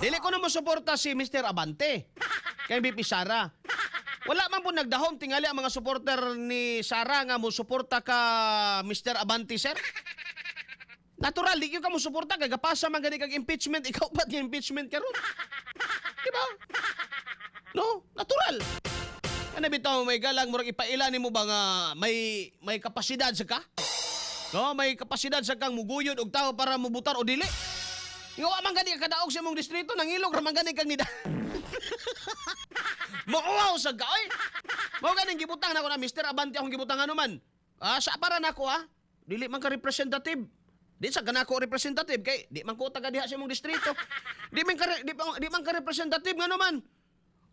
Dili ko na mo suporta si Mr. Abante kay BP Sara. Wala man po nagdahom tingali ang mga supporter ni Sara nga mo suporta ka Mr. Abante, sir. Natural, di ka mo suporta kay gapasa man gani kag impeachment, ikaw ba't yung impeachment karon? Diba? No, natural. Ano bitaw may galang murag ipaila nimo ba nga may kapasidad sa ka? No, may kapasidad sa kang muguyod og tao para mubutar o dili. Nga man gani ka kadaog sa imong distrito nangilog ra man gani kang nida. Mauwaw sa gaoy. Mao ganing gibutang nako na Mr. Abante akong gibutang ano man. Sa para nako dili man ka representative. Di sa ganako representative kay di man ko taga diha sa imong distrito. Di man ka representative ngano man.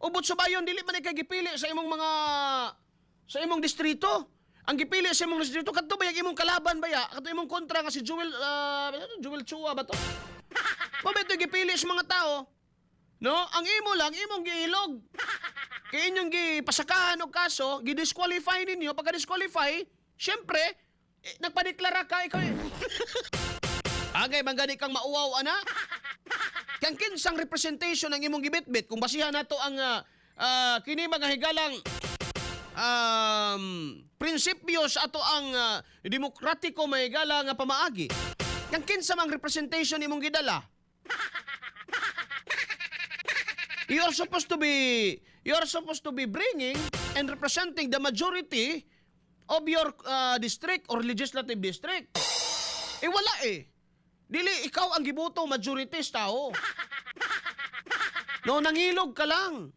Ubot subayon dili man kay gipili sa imong distrito. Ang gipili sa imong distrito kadto ba yung imong kalaban ba ya? Kadto imong kontra nga si Joel Chua ba to? Mo ba ito gipili sa mga tao? No, ang imo lang imong giilog. Kay inyong gipasakahan og kaso, gi-disqualify ninyo, pagka-disqualify, syempre, nagpadeklara ka ikaw. Agay man gani kang mauwaw ana. Kang kinsang representation ang imong gibitbit kung basihan nato ang kini mga higalang prinsipyo sa ato ang demokratiko mahigala nga pamaagi. Kang kinsa mang representation imong gidala. You're supposed to be bringing and representing the majority of your district or legislative district. Wala Dili ikaw ang giboto majorities tao. No, nangilog ka lang.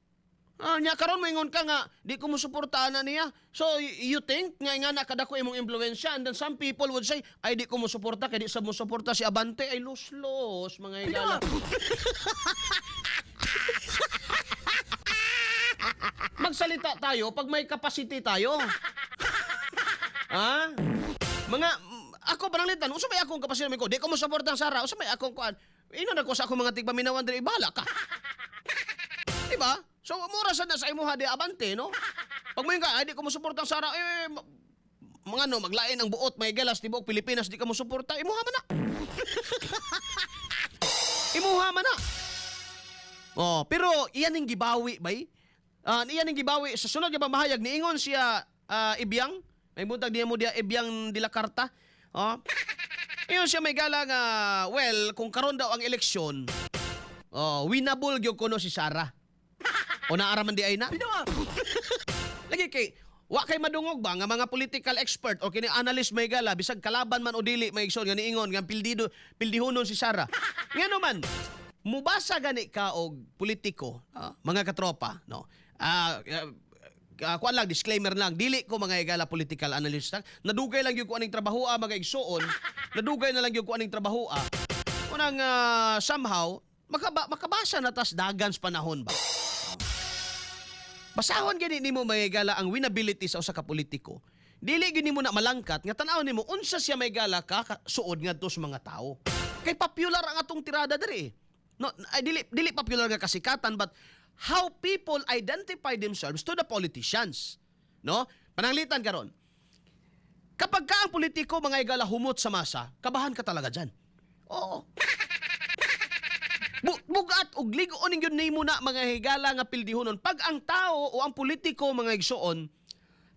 Nya karon moingon ka nga di ko mo suportahan na niya. So you think nga nakadako imong impluwensya and then some people would say ay di ko mo suporta kay di sa mo suporta si Abante ay los mga igala. Magsalita tayo pag may capacity tayo. Mga ako pananglitan, usa may akong kapasyon ko, di ko mo suporta ang Sara, usa may akong kuan. Ino na ko sa akong mga tigpaminawan diri bala ka. Diba? So mura sad na sa imuha di Abante, no? Pag mo ka, ay di ko mo suporta ang Sara, mga no maglain ang buot may galas tibok Pilipinas di ka mo suporta, imuha man na. Imuha man na. Pero iyan ning gibawi bay. Iyan ning gibawi sa sunod nga pamahayag niingon siya Ibiang. May buntag diya mo diya Ibiang de la Carta. Iyon siya may gala nga kung karon daw ang eleksyon, winnable gyud kuno si Sara. O naaraman di ay na. Lagi kay wa kay madungog ba nga mga political expert o kini analyst may gala bisag kalaban man o dili may igsoon nga niingon nga pildihonon si Sara. Ngano man mubasa gani ka og politiko, mga katropa, no? Kuan lang disclaimer lang, dili ko mga igala political analyst. Nadugay lang gyud ko aning trabaho mga igsoon. Nadugay na lang gyud ko aning trabaho unang somehow makabasa na tas dagan sa panahon ba. Basahon gani nimo mga igala ang winnability sa usa ka politiko. Dili gyud nimo na malangkat nga tan-aw nimo unsa siya may igala ka suod ngadto sa mga tao. Kay popular ang atong tirada diri. No, dili popular nga kasikatan but how people identify themselves to the politicians. No? Pananglitan karon. Kapag ka ang politiko mga igala humot sa masa, kabahan ka talaga dyan. Oo. Bugat og ligon yun nimo na mga higala nga pildihonon. Pag ang tao o ang politiko mga igsoon,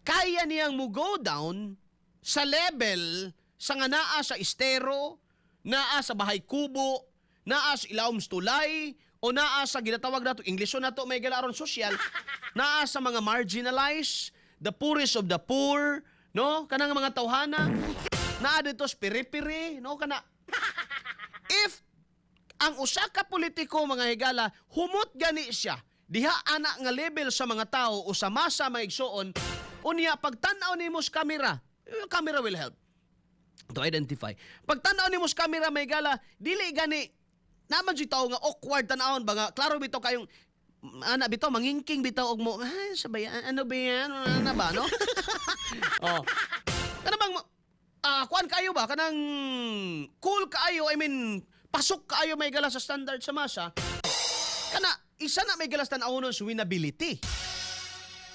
kaya niyang mo go down sa level sa nga naa sa estero, naa sa bahay kubo, naa sa ilawom tulay, o naa sa ginatawag nato Englisyo nato may galaron social, naa sa mga marginalized, the poorest of the poor, no? Kanang mga tawhana, naa dito sa piri-piri, no? If ang usa ka politiko mga higala humot gani siya diha ana nga level sa mga tao o sa masa maigsoon, unya pagtan-aw nimo sa camera will help to identify. Pagtan-aw nimo sa camera may gala, dili gani naman si tao nga awkward tanawon ba nga klaro bitaw kayong bitaw mangingking bitaw og mo ay sabay ano ba yan ano ba no. Kana bang kuan kayo ba kanang cool kaayo, I mean pasok kaayo may gala sa standard sa masa, kana isa na may galas tan-awon sa winnability.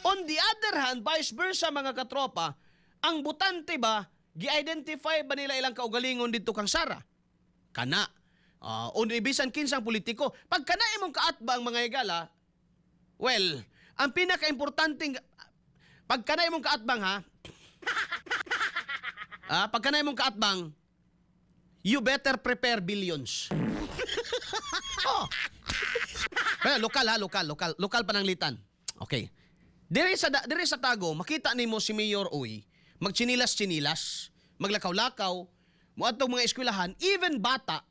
On the other hand, vice versa mga katropa, ang butante ba gi-identify ba nila ilang kaugalingon dito kang Sara? Kana O bisan kinsang politiko. Pagka na imong kaatbang mga higala, well, ang pinaka-importanting, pagka na imong kaatbang ha, pagka na imong kaatbang, you better prepare billions. Oh. Pero lokal pananglitan. Okay. Diri sa Tago, makita nimo si Mayor Uy, magchinilas-chinilas, maglakaw-lakaw, mo atong mga eskwelahan, even bata,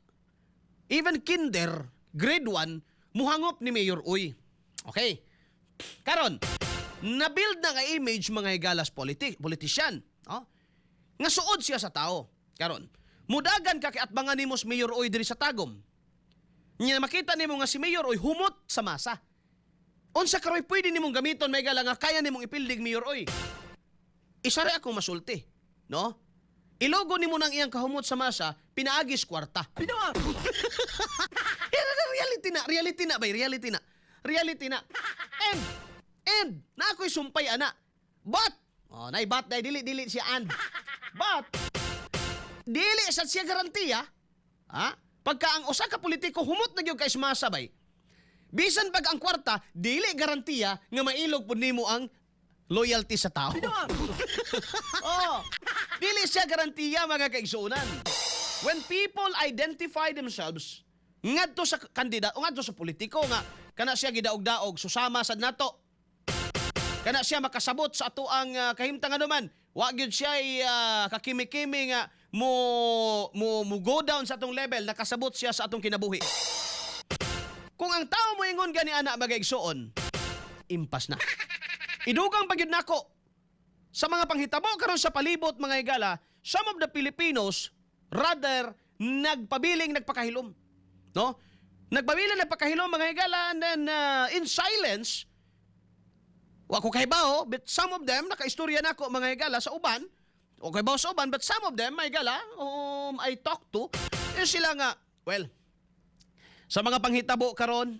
even kinder, grade 1, muhangop ni Mayor Uy. Okay. Karon, na-build na nga image mga higalas politician. Oh? Nga suod siya sa tao. Karon, mudagan ka kay atbangan nimo si Mayor Uy diri sa Tagum. Nya makita nimo nga si Mayor Uy humot sa masa. Unsa karoy pwede nimong gamiton may gala nga kaya nimong ipildig Mayor Uy. Isa ra akong masulti, no? Ilogo nimo nang iyang kahumot sa masa, pinaagis kwarta. Reality na. And na ako'y sumpay ana. But nay dili siya and. But dili sa siya garantiya, pagka ang usa ka politiko humot na gyud kay sumasabay. Bisan pag ang kwarta, dili garantiya nga mailog pud nimo ang loyalty sa tao. Dili siya garantiya mga kaigsuunan. When people identify themselves ngadto sa kandidato, ngadto sa politiko nga kana siya gidaog-daog susama sad nato. Kana siya makasabot sa ato ang kahimtang anuman. Wa gyud siya kakimi-kimi nga mo go down sa atong level, nakasabot siya sa atong kinabuhi. Kung ang tao mo ingon gani ana magaigsuon, impas na. Idugang pagyud nako sa mga panghitabo karon sa palibot mga higala, some of the Filipinos rather nagpakahilom. No? Nagpakahilom mga higala, and then in silence, wa ko kahibaw, but some of them nakaistorya nako mga higala sa uban. Okay ba sa uban, but some of them, mga higala, I talk to, sila nga, well, sa mga panghitabo karon,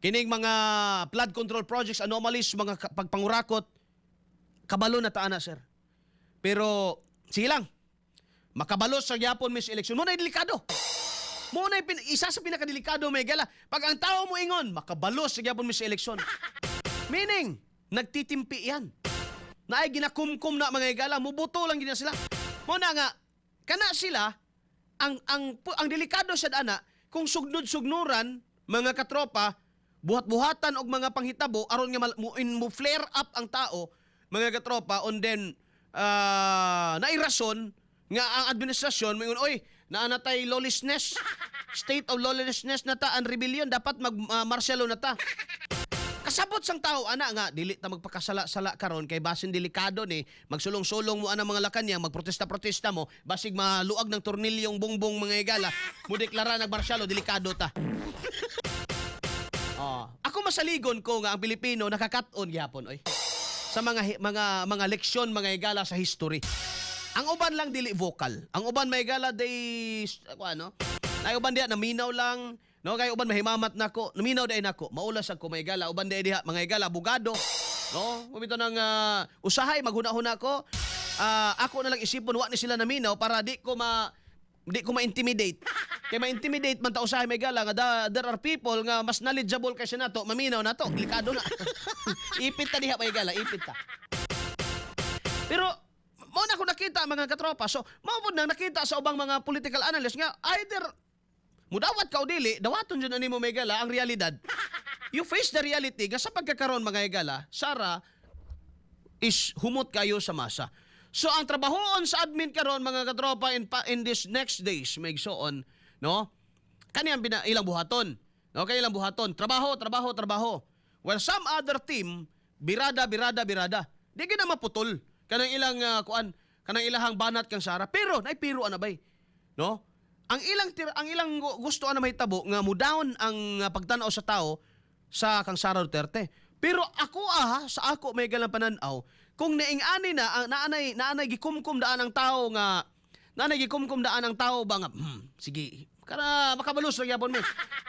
kining mga flood control projects, anomalies, mga pagpangurakot, kabalo na taana, sir. Pero, sige lang, makabalos sa gyapon mis eleksyon, muna delikado. Muna isa sa pinakadelikado, may gala. Pag ang tao mo ingon, makabalos sa gyapon mis eleksyon. Meaning, nagtitimpi yan. Na ay ginakumkum na mga higala, mubuto lang gina sila. Muna nga, kana sila, ang delikado sa ana, kung sugnod-sugnuran, mga katropa, buhat-buhatan og mga panghitabo, aron nga mo flare up ang tao, mga katropa, on then, nairason, nga ang administrasyon, mayon, oy, naanatay lawlessness, state of lawlessness na ta, ang rebellion, dapat mag-martialo na ta. Kasabot sang tao ana nga dili ta magpakasala-sala karon kay basin delikado ni magsulong-sulong mo ana mga lakanya magprotesta-protesta mo basig maluag ng tornilyong bongbong mga higala mo deklara nagmarsyalo delikado ta. Ako masaligon ko nga ang Pilipino nakakat-on gyapon oy sa mga leksyon mga higala sa history. Ang uban lang dili vocal. Ang uban may higala day ay uban diha naminaw lang. No, kay uban mahimamat nako, naminaw day nako, maulas ako may higala, uban day diha mga higala abogado. No, kumito nang usahay maghuna-huna ko. Ako na lang isipon wa ni sila naminaw para di ko ma-intimidate. Kay ma-intimidate man ta usahay may higala nga there are people nga mas knowledgeable kaysa nato, maminaw nato, delikado na. Ipit ta diha may higala, ipit ta. Pero mo na ko nakita mga katropa, so mao pud nang nakita sa ubang mga political analysts nga either mudawat ka o dili, dawaton dyan na ni mo may higala ang realidad. You face the reality, nga sa pagkakaroon mga higala, Sara is humot kayo sa masa. So ang trabahoon sa admin karon mga katropa in this next days, may igsoon, no? Kaniyang ilang buhaton. No, kay ilang buhaton. Trabaho. Well, some other team, birada. Di gina maputol. Kanang ilang kanang ilahang banat kang Sara. Pero, naipiro anabay. No? Ang ilang gusto na mahitabo nga mudawon ang pagtanaw sa tao sa kang Sara Duterte. Pero ako sa ako may galang pananaw kung niing-ani na naanay gikumkum daan ang tao nga ba nga sige kana makabalos ra gyapon mi.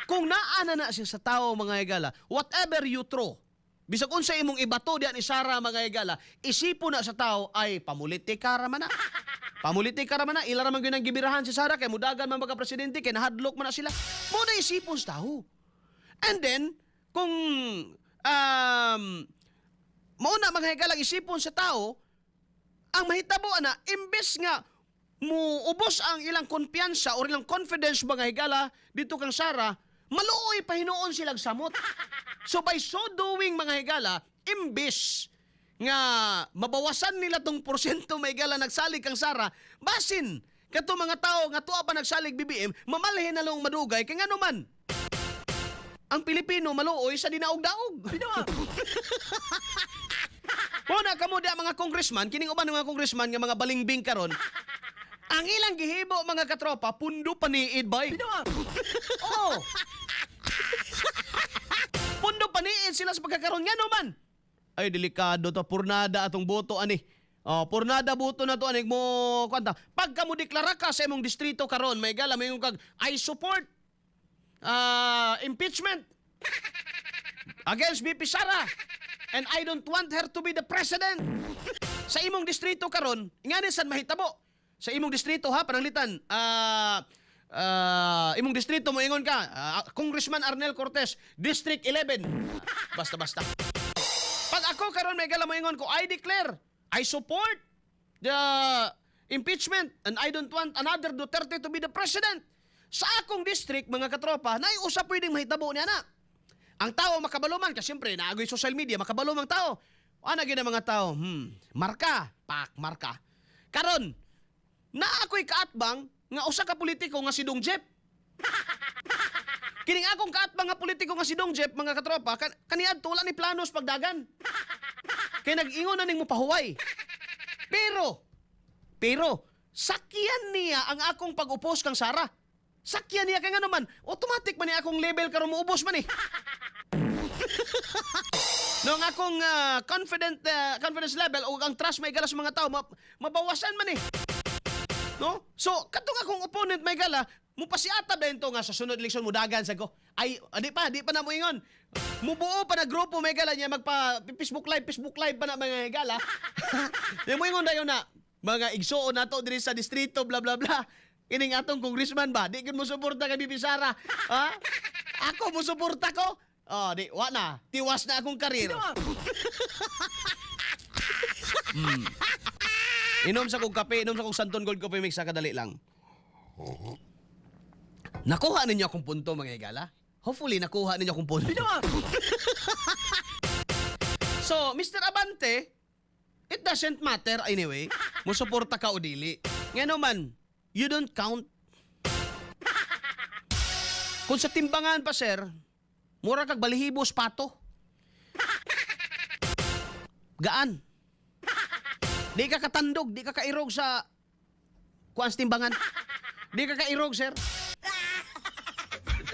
Kung naana na siya sa tao mga higala, whatever you throw, bisag unsa imong ibato diyan ni Sara mga higala, isipo na sa tao ay pamulitika ra man na. Pamulitik ka raman na, ila raman gyud ang gibirahan si Sara kay mudagan man mga presidente kay nahadlok man na sila. Mo na isipon sa tao. And then kung mauna mga higala isipon sa tao, ang mahitabo ana imbes nga muubos ang ilang kumpiyansa o ilang confidence mga higala dito kang Sara, maluoy pahinuon silang samot. So by so doing mga higala, imbes nga mabawasan nila tong porsyento may higala nagsalig kang Sara, basin kato mga tao nga tuwa pa nagsalig BBM, mamalhin na lang madugay kay ngano man. Ang Pilipino maluoy sa dinaog-daog. Muna kamo dia mga congressman, kining uban mga congressman nga mga balingbing karon. Ang ilang gihibo mga katropa, pundo paniid bay. Oo. Pundo paniid sila sa pagkakaroon nga naman. Ay delikado to, purnada atong boto ani. Oh, purnada boto na to anig mo kwanta. Pagka mo deklara ka sa imong distrito karon, may gala may kag I support impeachment against VP Sara and I don't want her to be the president. Sa imong distrito karon, ingani sad mahitabo. Sa imong distrito ha, pananglitan, imong distrito mo ingon ka, Congressman Arnel Cortez, District 11. Basta-basta. Pag ako karon may gala mo ingon ko, I declare, I support the impeachment and I don't want another Duterte to be the president. Sa akong district, mga katropa, naiusa pwedeng mahitabo niya na. Ang tao makabaluman, kasi siyempre, naagoy social media, makabalumang tao. Ano gina mga tao? Marka. Pak, marka. Karon, na ako'y kaatbang nga usa ka politiko nga si Dong Jeep. Kining akong kaatbang nga politiko nga si Dong Jeep, mga katropa, kaniadto wala ni planos pagdagan. Kaya nag-ingon na ning mo pahuway. Pero, sakyan niya ang akong pag-upos kang Sara. Sakyan niya kay nga naman, automatic man niya akong level karon muubos man eh. No, ang akong confidence level o ang trust may gala sa mga tao, mabawasan man eh. No? So, katong akong opponent may gala, mupasiata ba ito nga sa sunod eleksyon mudagan sa ko. Ay, di pa na mo ingon. Mubuo pa na grupo may gala niya magpa-Facebook live pa na mga gala. Di mo ingon dayon na, mga igsuon na to diri sa distrito, bla bla bla. Kining atong congressman ba? Di kin mo suporta kay Bibi Sara. Ha? Ako mo suporta ko? Oh, di wa na. Tiwas na akong karir. Inom sa kong kape, inom sa kong Santon Gold Coffee Mix sa kadali lang. Nakuha ninyo akong punto mga higala? Hopefully nakuha ninyo akong punto. So, Mr. Abante, it doesn't matter anyway. Mo suporta ka o dili. Ngano man, you don't count. Kung sa timbangan pa, sir, mura kag balihibos pato. Gaan. Di ka katandog, di ka kairog sa kuans timbangan. Di ka kairog, sir.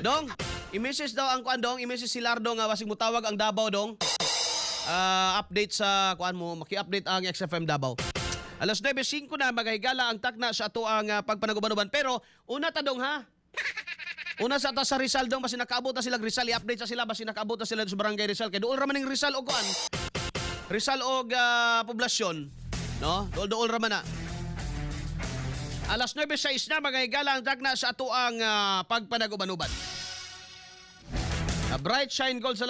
Dong, i-message daw ang kuan dong, i-message si Lardo nga basig mo tawag ang Davao dong. Update sa kuan mo, maki-update ang XFM Davao. Alas 9:05 na magahigala ang takna sa ato ang pagpanagubanuban. Pero una ta dong ha. Una sa ta sa Rizal dong, basi nakaabot na sila Rizal, i-update sa sila basi nakaabot na sila sa Barangay Rizal. Kay dool ra man ning Rizal og kuan. Rizal og poblasyon. No? Dool ra man na. Alas 9:06 na magahigala ang takna sa ato ang pagpanagubanuban. Bright Shine Gold sa